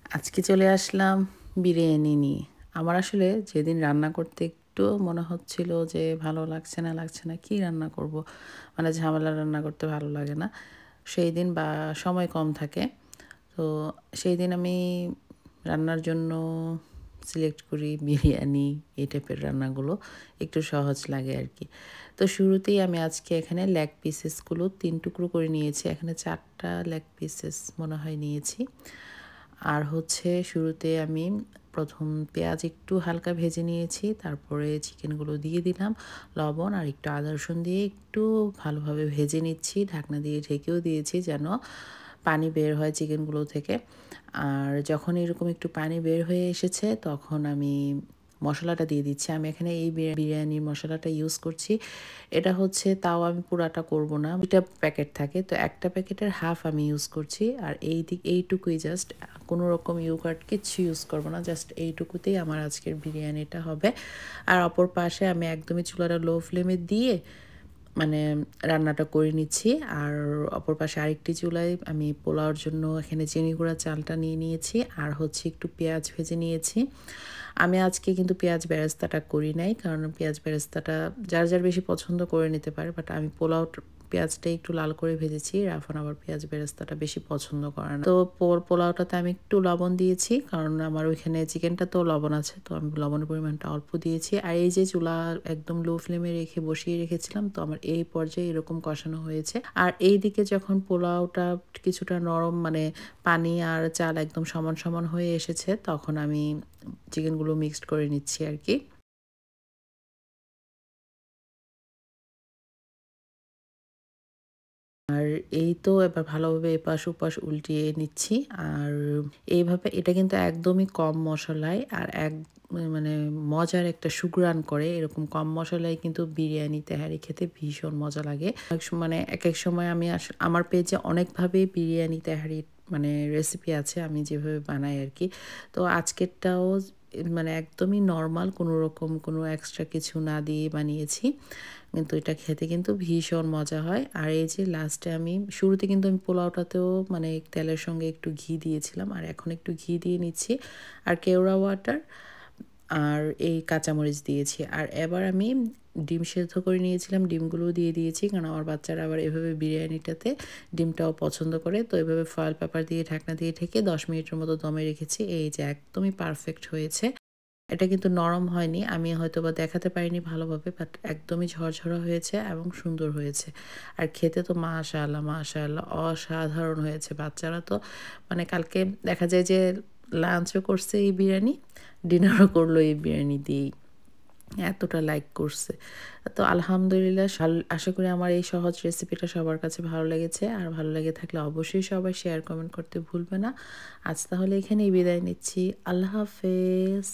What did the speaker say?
আজকে চলে আসলাম বিরিয়ানি নিয়ে। আমার আসলে যেদিন রান্না করতে একটু মনে হচ্ছিল যে ভালো লাগছে না, কি রান্না করব? মানে ঝামেলা রান্না করতে ভালো লাগে না। সেই দিন বা সময় কম থাকে। তো সেই দিন আমি রান্নার জন্য সিলেক্ট করি বিরিয়ানি, এই টাইপের রান্নাগুলো একটু সহজ লাগে আরকি। তো শুরুতেই আমি আজকে এখানে লেগ পিসেসগুলো ৩ টুকরো করে নিয়েছি। এখানে ৪ টা লেগ পিসেস মনে হয় নিয়েছি। আর হচ্ছে শুরুতে আমি ১ম পেঁয়াজ একটু হালকা ভেজে নিয়েছি। তারপরে চিকেনগুলো দিয়ে দিলাম। লবণ আর একটু আদা রসুন দিয়ে একটু ভালোভাবে ভেজে নিচ্ছি। ঢাকনা দিয়ে ঢেকেও দিয়েছি যেন পানি বের হয় চিকেনগুলো থেকে। আর যখন এরকম একটু পানি বের হয়ে এসেছে তখন আমি মশলাটা দিয়ে দিচ্ছি। আমি এখানে এই বিরিয়ানির মশলাটা ইউজ করছি। এটা হচ্ছে তাও আমি পুরাটা করব না। ২ টা প্যাকেট থাকে। তো একটা প্যাকেটের হাফ আমি ইউজ করছি। আর এইটুকুই জাস্ট কোনো রকম ইয়োগার্ট কিচ্ছু ইউজ করব না। জাস্ট এইটুকুতেই আমার আজকের বিরিয়ানিটা হবে। আর অপর পাশে আমি একদমই চুলাটা লো ফ্লেমে দিয়ে মানে রান্নাটা করে নিচ্ছি। আর অপর পাশে আরেকটি চুলায় আমি পোলাওর জন্য এখানে চিনি গুঁড়া চালটা নিয়ে নিয়েছি। আর হচ্ছে একটু পেঁয়াজ ভেজে নিয়েছি। আমি আজকে কিন্তু পেঁয়াজ বেরেস্তাটা করি নাই। কারণ পেঁয়াজ বেরেস্তাটা যার বেশি পছন্দ করে নিতে পারে। বাট আমি পেঁয়াজটা একটু লাল করে ভেজেছি। রাফান আবার পেঁয়াজ বেরেস্তাটা বেশি পছন্দ করে না। তো পোলাওটাতে আমি একটু লবণ দিয়েছি। কারণ আমার ওইখানে চিকেনটাতেও লবণ আছে। তো আমি লবণের পরিমাণটা অল্প দিয়েছি। আর এই যে চুলা একদম লো ফ্লেমে রেখে বসিয়ে রেখেছিলাম। তো আমার এই পর্যায়ে এরকম কষানো হয়েছে। আর এইদিকে যখন পোলাওটা কিছুটা নরম মানে পানি আর চাল একদম সমান হয়ে এসেছে তখন আমি চিকেনগুলো মিক্সড করে নিচ্ছি আরকি। আর এই তো এবার ভালোভাবে এপাশ ওপাশ উল্টিয়ে নিচ্ছি। আর এইভাবে এটা কিন্তু একদমই কম মসলায় আর মানে মজার একটা সুঘ্রাণ করে। এরকম কম মসলায় কিন্তু বিরিয়ানি তেহারি খেতে ভীষণ মজা লাগে। মানে একেক সময় আমি আমার পেজে অনেকভাবে বিরিয়ানি তেহারির মানে রেসিপি আছে আমি যেভাবে বানাই আরকি। তো আজকেরটাও মানে একদমই নরমাল কোনোরকম কোনো এক্সট্রা কিছু না দিয়ে বানিয়েছি। কিন্তু এটা খেতে কিন্তু ভীষণ মজা হয়। আর এই যে লাস্টে আমি শুরুতে কিন্তু আমি পোলাওটাতেও মানে তেলের সঙ্গে একটু ঘি দিয়েছিলাম। আর এখন একটু ঘি দিয়ে নিচ্ছি। আর কেওড়া ওয়াটার আর এই কাঁচামরিচ দিয়েছি। আর এবার আমি ডিম সেদ্ধ করে নিয়েছিলাম। ডিমগুলোও দিয়ে দিয়েছি। কারণ আমার বাচ্চারা আবার এভাবে বিরিয়ানিটাতে ডিমটাও পছন্দ করে। তো এভাবে ফয়েল পেপার দিয়ে ঢাকনা দিয়ে ঢেকে ১০ মিনিটের মতো দমে রেখেছি। এই যে একদমই পারফেক্ট হয়েছে। এটা কিন্তু নরম হয়নি। আমি হয়তোবা দেখাতে পারিনি ভালোভাবে। বাট একদমই ঝরঝরা হয়েছে এবং সুন্দর হয়েছে। আর খেতে তো মাশাআল্লাহ অসাধারণ হয়েছে। বাচ্চারা তো মানে কালকে দেখা যায় যে লাঞ্চও করছে এই বিরিয়ানি, ডিনারও করলো এই বিরিয়ানি দিয়েই। এতটা লাইক করছে। তো আলহামদুলিল্লাহ আশা করি আমার এই সহজ রেসিপিটা সবার কাছে ভালো লেগেছে। আর ভালো লেগে থাকলে অবশ্যই সবাই শেয়ার কমেন্ট করতে ভুলবে না। আজ তাহলে এখানেই বিদায় নিচ্ছি। আল্লাহ হাফেজ।